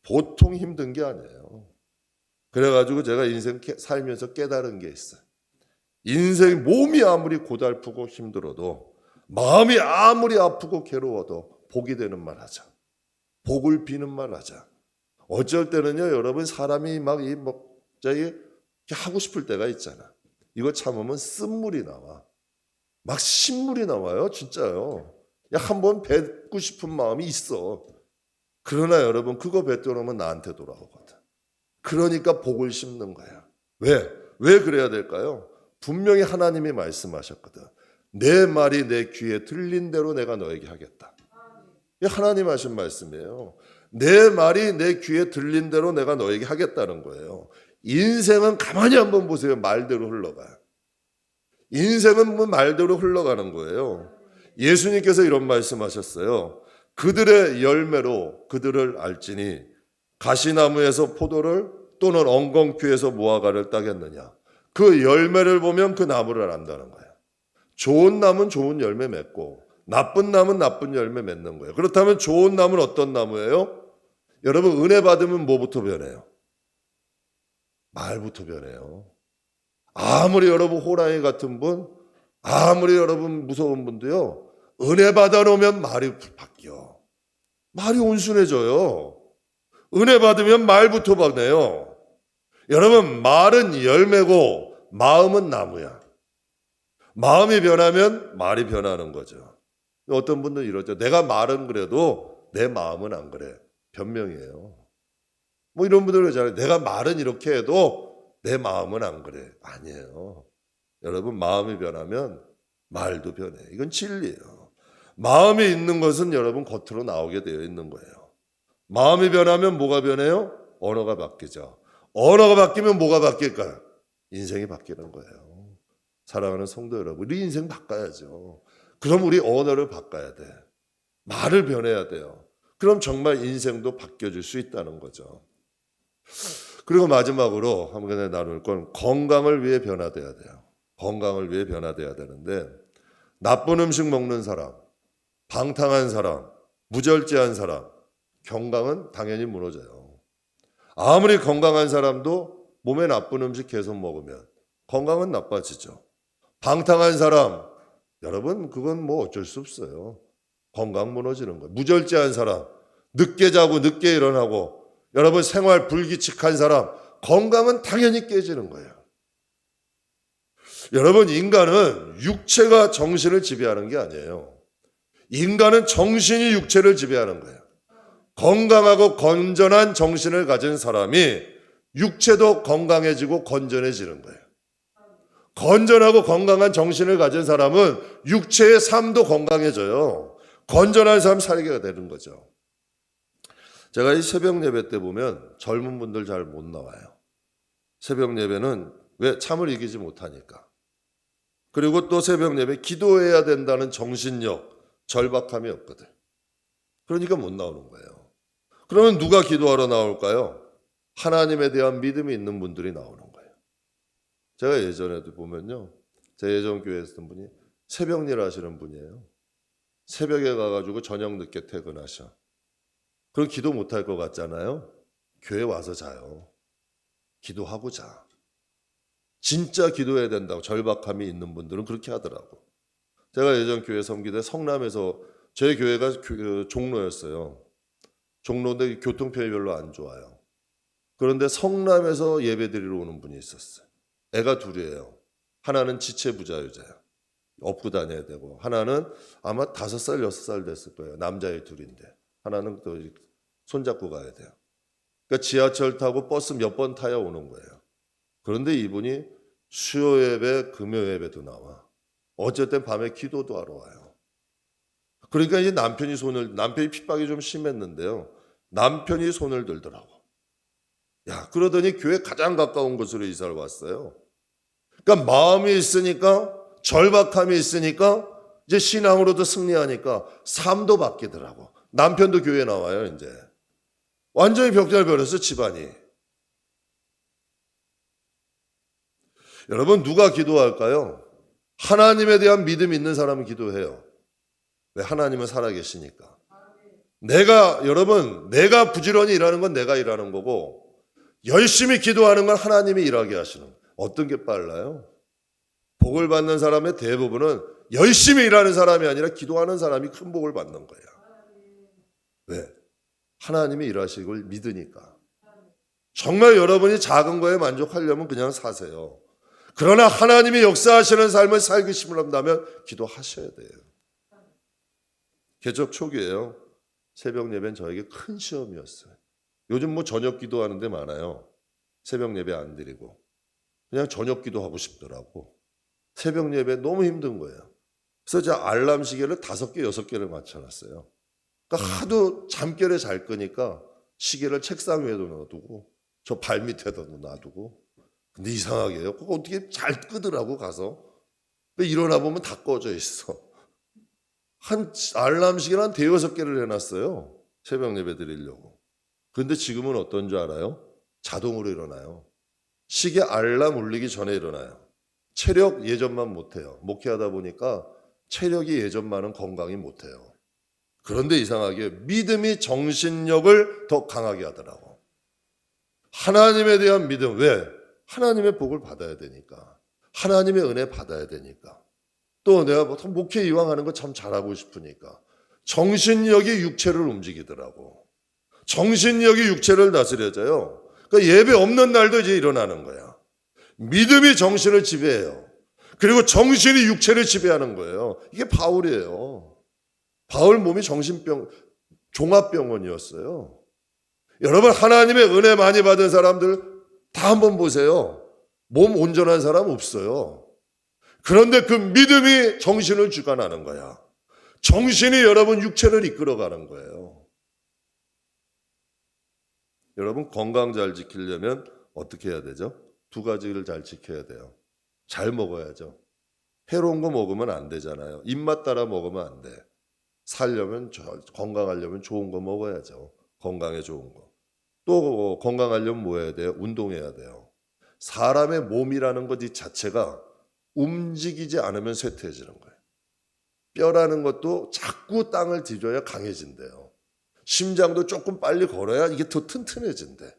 보통 힘든 게 아니에요. 그래가지고 제가 인생 살면서 깨달은 게 있어요. 인생 몸이 아무리 고달프고 힘들어도 마음이 아무리 아프고 괴로워도 복이 되는 말 하자. 복을 비는 말 하자. 어쩔 때는요, 여러분 사람이 갑자기 하고 싶을 때가 있잖아. 이거 참으면 쓴물이 나와. 막 신물이 나와요, 진짜요. 한번 뱉고 싶은 마음이 있어. 그러나 여러분 그거 뱉어놓으면 나한테 돌아오거든. 그러니까 복을 심는 거야. 왜? 왜 그래야 될까요? 분명히 하나님이 말씀하셨거든. 내 말이 내 귀에 들린 대로 내가 너에게 하겠다. 이게 하나님 하신 말씀이에요. 내 말이 내 귀에 들린 대로 내가 너에게 하겠다는 거예요. 인생은 가만히 한번 보세요. 말대로 흘러가요. 인생은 말대로 흘러가는 거예요. 예수님께서 이런 말씀하셨어요. 그들의 열매로 그들을 알지니 가시나무에서 포도를 또는 엉겅퀴에서 무화과를 따겠느냐. 그 열매를 보면 그 나무를 안다는 거예요. 좋은 나무는 좋은 열매 맺고 나쁜 나무는 나쁜 열매 맺는 거예요. 그렇다면 좋은 나무는 어떤 나무예요? 여러분 은혜 받으면 뭐부터 변해요? 말부터 변해요. 아무리 여러분 호랑이 같은 분, 아무리 여러분 무서운 분도요, 은혜 받아놓으면 말이 바뀌어. 말이 온순해져요. 은혜 받으면 말부터 변해요. 여러분 말은 열매고 마음은 나무야. 마음이 변하면 말이 변하는 거죠. 어떤 분들은 이러죠. 내가 말은 그래도 내 마음은 안 그래. 변명이에요. 이런 분들 그러잖아요. 내가 말은 이렇게 해도 내 마음은 안 그래. 아니에요. 여러분 마음이 변하면 말도 변해. 이건 진리예요. 마음이 있는 것은 여러분 겉으로 나오게 되어 있는 거예요. 마음이 변하면 뭐가 변해요? 언어가 바뀌죠. 언어가 바뀌면 뭐가 바뀔까요? 인생이 바뀌는 거예요. 사랑하는 성도 여러분, 우리 인생 바꿔야죠. 그럼 우리 언어를 바꿔야 돼. 말을 변해야 돼요. 그럼 정말 인생도 바뀌어질 수 있다는 거죠. 그리고 마지막으로 한번 나눌 건 건강을 위해 변화돼야 돼요. 건강을 위해 변화돼야 되는데 나쁜 음식 먹는 사람, 방탕한 사람, 무절제한 사람, 건강은 당연히 무너져요. 아무리 건강한 사람도 몸에 나쁜 음식 계속 먹으면 건강은 나빠지죠. 방탕한 사람, 여러분 그건 어쩔 수 없어요. 건강 무너지는 거예요. 무절제한 사람, 늦게 자고 늦게 일어나고 여러분 생활 불규칙한 사람, 건강은 당연히 깨지는 거예요. 여러분 인간은 육체가 정신을 지배하는 게 아니에요. 인간은 정신이 육체를 지배하는 거예요. 건강하고 건전한 정신을 가진 사람이 육체도 건강해지고 건전해지는 거예요. 건전하고 건강한 정신을 가진 사람은 육체의 삶도 건강해져요. 건전한 삶 살게 되는 거죠. 제가 이 새벽 예배 때 보면 젊은 분들 잘 못 나와요. 새벽 예배는 왜? 잠을 이기지 못하니까. 그리고 또 새벽 예배 기도해야 된다는 정신력, 절박함이 없거든. 그러니까 못 나오는 거예요. 그러면 누가 기도하러 나올까요? 하나님에 대한 믿음이 있는 분들이 나오는 거예요. 제가 예전에도 보면요, 제 예전 교회에 있었던 분이 새벽 일 하시는 분이에요. 새벽에 가가지고 저녁 늦게 퇴근하셔. 그럼 기도 못할 것 같잖아요. 교회 와서 자요. 기도하고 자. 진짜 기도해야 된다고 절박함이 있는 분들은 그렇게 하더라고. 제가 예전 교회 섬기대 성남에서, 제 교회가 종로였어요. 종로인데 교통편이 별로 안 좋아요. 그런데 성남에서 예배 드리러 오는 분이 있었어요. 애가 둘이에요. 하나는 지체부자유자야. 업고 다녀야 되고, 하나는 아마 5살, 6살 됐을 거예요. 남자애 둘인데. 하나는 또 손잡고 가야 돼요. 그러니까 지하철 타고 버스 몇 번 타야 오는 거예요. 그런데 이분이 수요 예배, 금요 예배도 나와. 어쨌든 밤에 기도도 하러 와요. 그러니까 이제 남편이 핍박이 좀 심했는데요. 남편이 손을 들더라고. 야, 그러더니 교회 가장 가까운 곳으로 이사를 왔어요. 그러니까 마음이 있으니까, 절박함이 있으니까, 이제 신앙으로도 승리하니까 삶도 바뀌더라고. 남편도 교회 나와요, 이제. 완전히 벽잘 버렸어, 집안이. 여러분, 누가 기도할까요? 하나님에 대한 믿음이 있는 사람은 기도해요. 왜? 하나님은 살아계시니까. 내가 부지런히 일하는 건 내가 일하는 거고, 열심히 기도하는 건 하나님이 일하게 하시는 거예요. 어떤 게 빨라요? 복을 받는 사람의 대부분은 열심히 일하는 사람이 아니라 기도하는 사람이 큰 복을 받는 거예요. 왜? 하나님이 일하시는 걸 믿으니까. 정말 여러분이 작은 거에 만족하려면 그냥 사세요. 그러나 하나님이 역사하시는 삶을 살기 시작한다면 기도하셔야 돼요. 개척 초기에요. 새벽 예배는 저에게 큰 시험이었어요. 요즘 뭐 저녁 기도하는 데 많아요. 새벽 예배 안 드리고. 그냥 저녁 기도하고 싶더라고. 새벽 예배 너무 힘든 거예요. 그래서 제가 알람 시계를 5개, 6개를 맞춰놨어요. 그러니까 하도 잠결에 잘 끄니까 시계를 책상 위에도 놔두고 저 발 밑에도 놔두고. 근데 이상하게요. 그거 어떻게 잘 끄더라고 가서. 근데 일어나 보면 다 꺼져 있어. 한 알람 시계를 한 5-6개를 해놨어요. 새벽 예배 드리려고. 그런데 지금은 어떤 줄 알아요? 자동으로 일어나요. 시계 알람 울리기 전에 일어나요. 체력 예전만 못해요. 목회하다 보니까 체력이 예전만은 건강이 못해요. 그런데 이상하게 믿음이 정신력을 더 강하게 하더라고. 하나님에 대한 믿음. 왜? 하나님의 복을 받아야 되니까. 하나님의 은혜 받아야 되니까. 또 내가 목회 이왕 하는 거 참 잘하고 싶으니까. 정신력이 육체를 움직이더라고. 정신력이 육체를 다스려져요. 그러니까 예배 없는 날도 이제 일어나는 거야. 믿음이 정신을 지배해요. 그리고 정신이 육체를 지배하는 거예요. 이게 바울이에요. 바울 몸이 정신병, 종합병원이었어요. 여러분, 하나님의 은혜 많이 받은 사람들 다 한번 보세요. 몸 온전한 사람 없어요. 그런데 그 믿음이 정신을 주관하는 거야. 정신이 여러분 육체를 이끌어가는 거예요. 여러분, 건강 잘 지키려면 어떻게 해야 되죠? 2가지를 잘 지켜야 돼요. 잘 먹어야죠. 해로운 거 먹으면 안 되잖아요. 입맛 따라 먹으면 안 돼. 건강하려면 좋은 거 먹어야죠. 건강에 좋은 거. 또 건강하려면 뭐 해야 돼요? 운동해야 돼요. 사람의 몸이라는 것 자체가 움직이지 않으면 쇠퇴해지는 거예요. 뼈라는 것도 자꾸 땅을 뒤져야 강해진대요. 심장도 조금 빨리 걸어야 이게 더 튼튼해진대.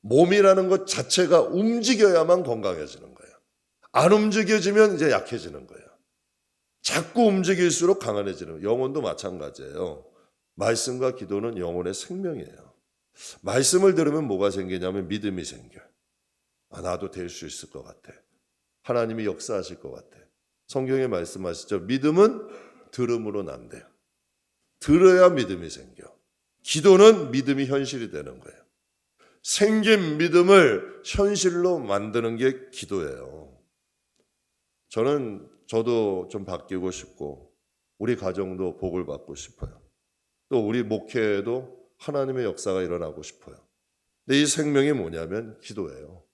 몸이라는 것 자체가 움직여야만 건강해지는 거예요. 안 움직여지면 이제 약해지는 거예요. 자꾸 움직일수록 강한해지는 거예요. 영혼도 마찬가지예요. 말씀과 기도는 영혼의 생명이에요. 말씀을 들으면 뭐가 생기냐면 믿음이 생겨요. 나도 될 수 있을 것 같아. 하나님이 역사하실 것 같아. 성경에 말씀하시죠. 믿음은 들음으로 난대요. 들어야 믿음이 생겨. 기도는 믿음이 현실이 되는 거예요. 생긴 믿음을 현실로 만드는 게 기도예요. 저도 좀 바뀌고 싶고 우리 가정도 복을 받고 싶어요. 또 우리 목회에도 하나님의 역사가 일어나고 싶어요. 근데 이 생명이 뭐냐면 기도예요.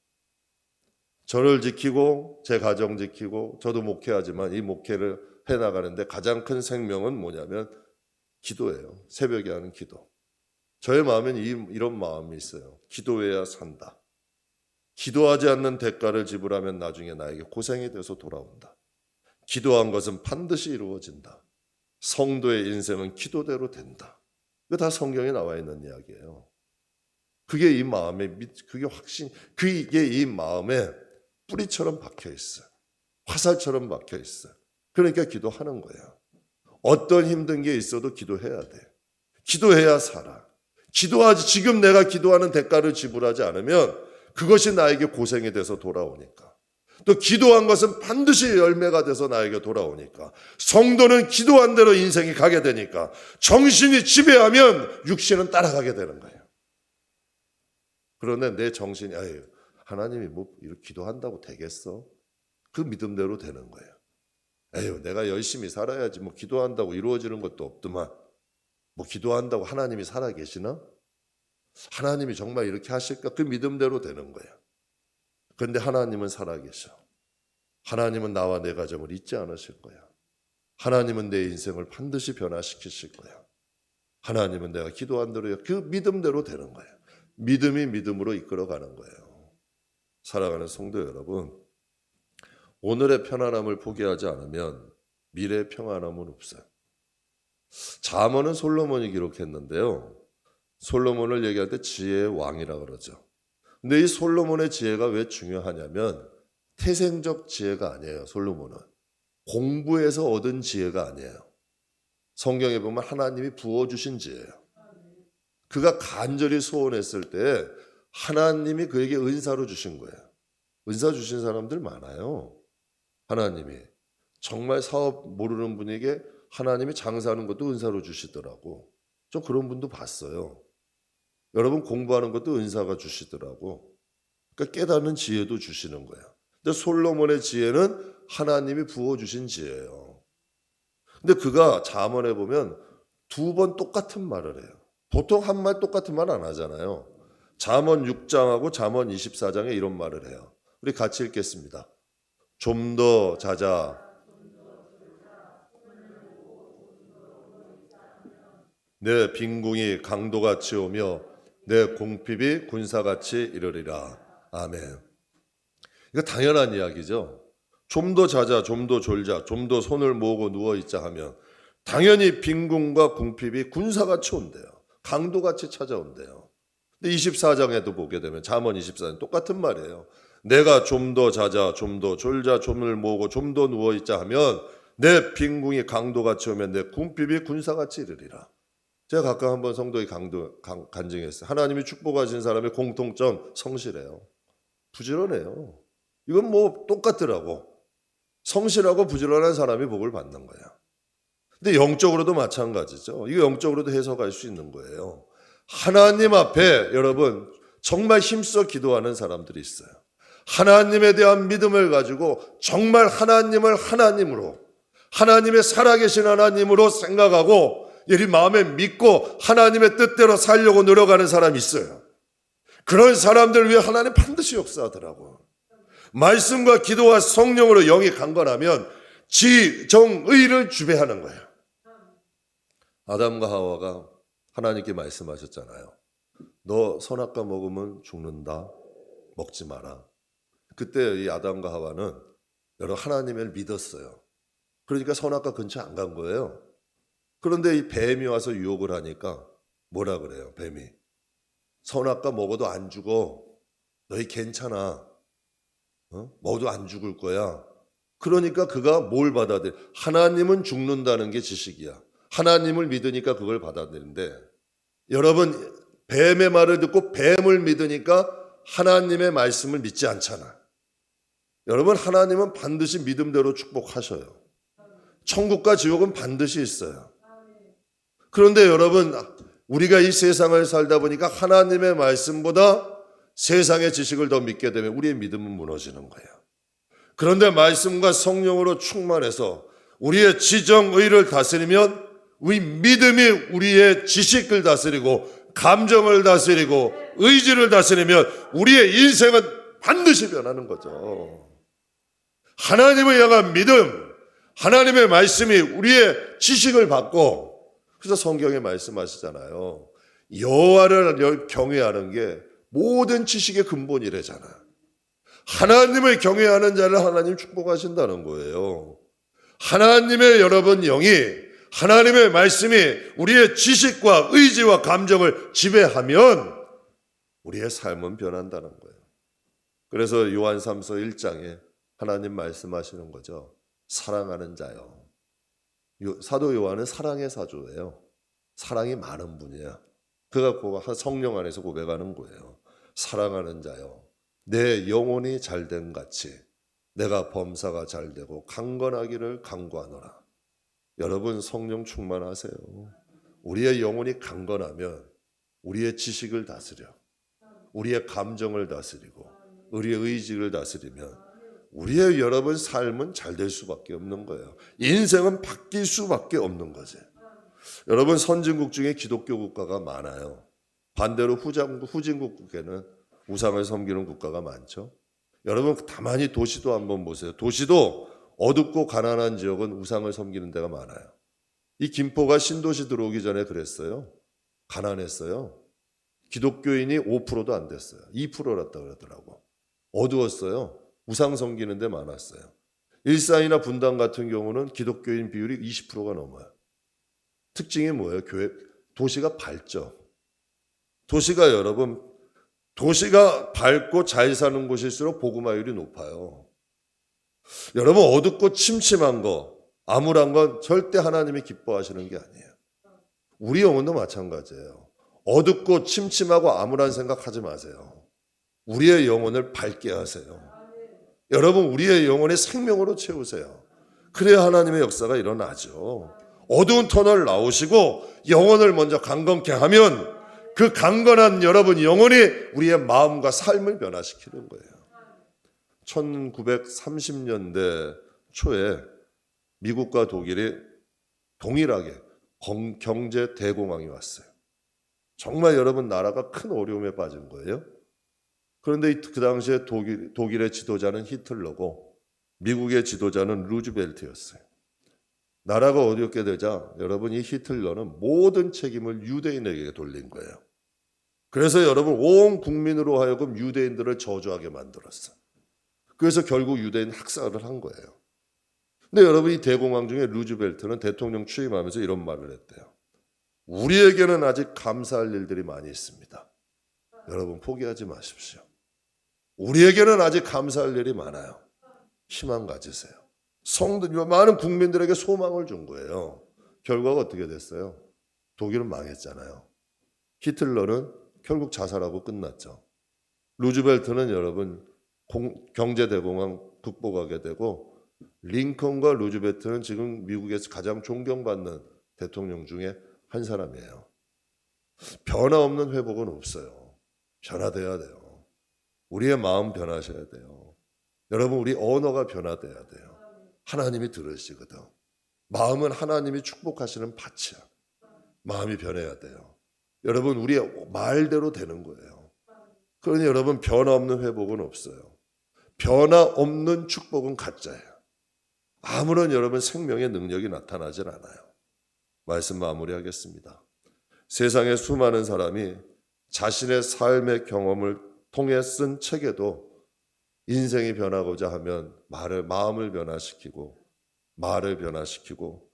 저를 지키고 제 가정 지키고 저도 목회하지만 이 목회를 해나가는데 가장 큰 생명은 뭐냐면 기도예요. 새벽에 하는 기도. 저의 마음엔 이런 마음이 있어요. 기도해야 산다. 기도하지 않는 대가를 지불하면 나중에 나에게 고생이 돼서 돌아온다. 기도한 것은 반드시 이루어진다. 성도의 인생은 기도대로 된다. 이거 다 성경에 나와 있는 이야기예요. 그게 이 마음에, 그게 이 마음에 뿌리처럼 박혀 있어요. 화살처럼 박혀 있어요. 그러니까 기도하는 거예요. 어떤 힘든 게 있어도 기도해야 돼. 기도해야 살아. 지금 내가 기도하는 대가를 지불하지 않으면 그것이 나에게 고생이 돼서 돌아오니까. 또 기도한 것은 반드시 열매가 돼서 나에게 돌아오니까. 성도는 기도한 대로 인생이 가게 되니까 정신이 지배하면 육신은 따라가게 되는 거예요. 그런데 내 정신이 하나님이 뭐 이렇게 기도한다고 되겠어? 그 믿음대로 되는 거예요. 내가 열심히 살아야지 뭐 기도한다고 이루어지는 것도 없더만. 뭐 기도한다고 하나님이 살아계시나? 하나님이 정말 이렇게 하실까? 그 믿음대로 되는 거예요. 그런데 하나님은 살아계셔. 하나님은 나와 내 가정을 잊지 않으실 거야. 하나님은 내 인생을 반드시 변화시키실 거야. 하나님은 내가 기도한 대로 그 믿음대로 되는 거예요. 믿음이 믿음으로 이끌어가는 거예요. 살아가는 성도 여러분, 오늘의 편안함을 포기하지 않으면 미래의 평안함은 없어요. 잠언은 솔로몬이 기록했는데요. 솔로몬을 얘기할 때 지혜의 왕이라 그러죠. 근데 이 솔로몬의 지혜가 왜 중요하냐면 태생적 지혜가 아니에요. 솔로몬은 공부해서 얻은 지혜가 아니에요. 성경에 보면 하나님이 부어주신 지혜예요. 그가 간절히 소원했을 때 하나님이 그에게 은사로 주신 거예요. 은사 주신 사람들 많아요. 하나님이 정말 사업 모르는 분에게 하나님이 장사하는 것도 은사로 주시더라고. 저 그런 분도 봤어요. 여러분 공부하는 것도 은사가 주시더라고. 그러니까 깨닫는 지혜도 주시는 거야. 근데 솔로몬의 지혜는 하나님이 부어주신 지혜예요. 근데 그가 잠언에 보면 2번 똑같은 말을 해요. 보통 한 말 똑같은 말 안 하잖아요. 잠언 6장하고 잠언 24장에 이런 말을 해요. 우리 같이 읽겠습니다. 좀 더 자자. 내 빈궁이 강도같이 오며 내 궁핍이 군사같이 이르리라. 아멘. 이거 당연한 이야기죠. 좀 더 자자, 좀 더 졸자, 좀 더 손을 모으고 누워있자 하면 당연히 빈궁과 궁핍이 군사같이 온대요. 강도같이 찾아온대요. 근데 24장에도 보게 되면 잠언 24장 똑같은 말이에요. 내가 좀 더 자자, 좀 더 졸자, 좀을 모으고 좀 더 누워있자 하면 내 빈궁이 강도같이 오면 내 궁핍이 군사같이 이르리라. 제가 가끔 한번 성도의 간증했어요. 하나님이 축복하신 사람의 공통점 성실해요. 부지런해요. 이건 뭐 똑같더라고. 성실하고 부지런한 사람이 복을 받는 거야. 근데 영적으로도 마찬가지죠. 이거 영적으로도 해석할 수 있는 거예요. 하나님 앞에 여러분 정말 힘써 기도하는 사람들이 있어요. 하나님에 대한 믿음을 가지고 정말 하나님을 하나님으로, 하나님의 살아계신 하나님으로 생각하고 이 마음에 믿고 하나님의 뜻대로 살려고 노력하는 사람이 있어요. 그런 사람들 위해 하나님 반드시 역사하더라고요. 말씀과 기도와 성령으로 영이 강건하면 지정의를 주배하는 거예요. 아담과 하와가 하나님께 말씀하셨잖아요. 너 선악과 먹으면 죽는다. 먹지 마라. 그때 이 아담과 하와는 여러분 하나님을 믿었어요. 그러니까 선악과 근처에 안 간 거예요. 그런데 이 뱀이 와서 유혹을 하니까 뭐라 그래요? 뱀이 선악과 먹어도 안 죽어. 너희 괜찮아. 먹어도 안 죽을 거야. 그러니까 그가 뭘 받아들여? 하나님은 죽는다는 게 지식이야. 하나님을 믿으니까 그걸 받아들이는데 여러분 뱀의 말을 듣고 뱀을 믿으니까 하나님의 말씀을 믿지 않잖아. 여러분 하나님은 반드시 믿음대로 축복하셔요. 천국과 지옥은 반드시 있어요. 그런데 여러분 우리가 이 세상을 살다 보니까 하나님의 말씀보다 세상의 지식을 더 믿게 되면 우리의 믿음은 무너지는 거예요. 그런데 말씀과 성령으로 충만해서 우리의 지정의를 다스리면 우리 믿음이 우리의 지식을 다스리고 감정을 다스리고 의지를 다스리면 우리의 인생은 반드시 변하는 거죠. 하나님을 향한 믿음, 하나님의 말씀이 우리의 지식을 받고, 그래서 성경에 말씀하시잖아요. 여호와를 경외하는 게 모든 지식의 근본이래잖아. 하나님을 경외하는 자를 하나님 축복하신다는 거예요. 하나님의 여러분 영이, 하나님의 말씀이 우리의 지식과 의지와 감정을 지배하면 우리의 삶은 변한다는 거예요. 그래서 요한 3서 1장에 하나님 말씀하시는 거죠. 사랑하는 자요. 사도 요한은 사랑의 사도예요. 사랑이 많은 분이야. 그가 성령 안에서 고백하는 거예요. 사랑하는 자요. 내 영혼이 잘된 같이 내가 범사가 잘되고 강건하기를 간구하노라. 여러분 성령 충만하세요. 우리의 영혼이 강건하면 우리의 지식을 다스려, 우리의 감정을 다스리고 우리의 의지를 다스리면 우리의 여러분 삶은 잘 될 수밖에 없는 거예요. 인생은 바뀔 수밖에 없는 거지. 여러분 선진국 중에 기독교 국가가 많아요. 반대로 후진국 국가는 우상을 섬기는 국가가 많죠. 여러분 다만히 도시도 한번 보세요. 도시도 어둡고 가난한 지역은 우상을 섬기는 데가 많아요. 이 김포가 신도시 들어오기 전에 그랬어요. 가난했어요. 기독교인이 5%도 안 됐어요. 2%였다 그러더라고. 어두웠어요. 우상 섬기는 데 많았어요. 일산이나 분당 같은 경우는 기독교인 비율이 20%가 넘어요. 특징이 뭐예요? 도시가 밝죠. 도시가 여러분, 도시가 밝고 잘 사는 곳일수록 복음화율이 높아요. 여러분 어둡고 침침한 거, 암울한 건 절대 하나님이 기뻐하시는 게 아니에요. 우리 영혼도 마찬가지예요. 어둡고 침침하고 암울한 생각하지 마세요. 우리의 영혼을 밝게 하세요. 여러분 우리의 영혼을 생명으로 채우세요. 그래야 하나님의 역사가 일어나죠. 어두운 터널 나오시고 영혼을 먼저 강건케 하면 그 강건한 여러분 영혼이 우리의 마음과 삶을 변화시키는 거예요. 1930년대 초에 미국과 독일이 동일하게 경제 대공황이 왔어요. 정말 여러분 나라가 큰 어려움에 빠진 거예요. 그런데 그 당시에 독일의 지도자는 히틀러고 미국의 지도자는 루즈벨트였어요. 나라가 어렵게 되자 여러분 이 히틀러는 모든 책임을 유대인에게 돌린 거예요. 그래서 여러분 온 국민으로 하여금 유대인들을 저주하게 만들었어요. 그래서 결국 유대인 학살을 한 거예요. 근데 여러분 이 대공황 중에 루즈벨트는 대통령 취임하면서 이런 말을 했대요. 우리에게는 아직 감사할 일들이 많이 있습니다. 여러분 포기하지 마십시오. 우리에게는 아직 감사할 일이 많아요. 희망 가지세요. 많은 국민들에게 소망을 준 거예요. 결과가 어떻게 됐어요? 독일은 망했잖아요. 히틀러는 결국 자살하고 끝났죠. 루즈벨트는 여러분 경제 대공황 극복하게 되고 링컨과 루즈벨트는 지금 미국에서 가장 존경받는 대통령 중에 한 사람이에요. 변화 없는 회복은 없어요. 변화돼야 돼요. 우리의 마음 변하셔야 돼요. 여러분 우리 언어가 변화돼야 돼요. 하나님이 들으시거든. 마음은 하나님이 축복하시는 밭이야. 마음이 변해야 돼요. 여러분 우리의 말대로 되는 거예요. 그러니 여러분 변화 없는 회복은 없어요. 변화 없는 축복은 가짜예요. 아무런 여러분 생명의 능력이 나타나질 않아요. 말씀 마무리하겠습니다. 세상에 수많은 사람이 자신의 삶의 경험을 통해 쓴 책에도 인생이 변하고자 하면 마음을 변화시키고 말을 변화시키고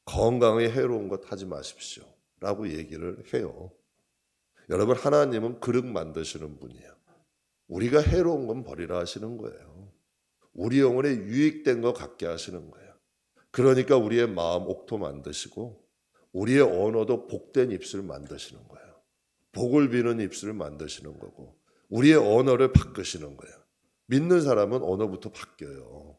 건강에 해로운 것 하지 마십시오 라고 얘기를 해요. 여러분 하나님은 그릇 만드시는 분이에요. 우리가 해로운 건 버리라 하시는 거예요. 우리 영혼에 유익된 거 갖게 하시는 거예요. 그러니까 우리의 마음 옥토 만드시고 우리의 언어도 복된 입술 만드시는 거예요. 복을 비는 입술을 만드시는 거고 우리의 언어를 바꾸시는 거예요. 믿는 사람은 언어부터 바뀌어요.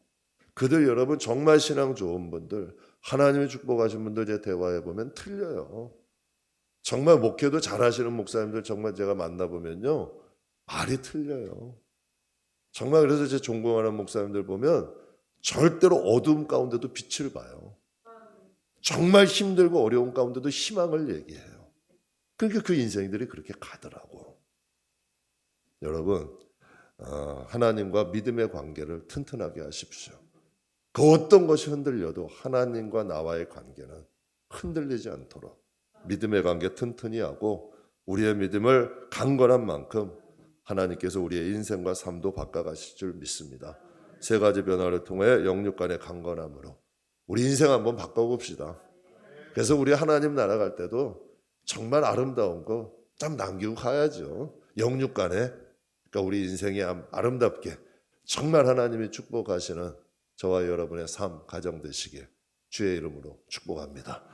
그들 여러분 정말 신앙 좋은 분들, 하나님의 축복하신 분들 제 대화해 보면 틀려요. 정말 목회도 잘하시는 목사님들 정말 제가 만나보면요 말이 틀려요. 정말 그래서 제 존경하는 목사님들 보면 절대로 어두움 가운데도 빛을 봐요. 정말 힘들고 어려운 가운데도 희망을 얘기해요. 그러니까 그 인생들이 그렇게 가더라고. 여러분, 하나님과 믿음의 관계를 튼튼하게 하십시오. 그 어떤 것이 흔들려도 하나님과 나와의 관계는 흔들리지 않도록 믿음의 관계 튼튼히 하고 우리의 믿음을 강건한 만큼 하나님께서 우리의 인생과 삶도 바꿔가실 줄 믿습니다. 세 가지 변화를 통해 영육 간의 강건함으로 우리 인생 한번 바꿔봅시다. 그래서 우리 하나님 나라 갈 때도 정말 아름다운 거 참 남기고 가야죠. 영육 간에. 그러니까 우리 인생이 아름답게 정말 하나님이 축복하시는 저와 여러분의 삶, 가정 되시길 주의 이름으로 축복합니다.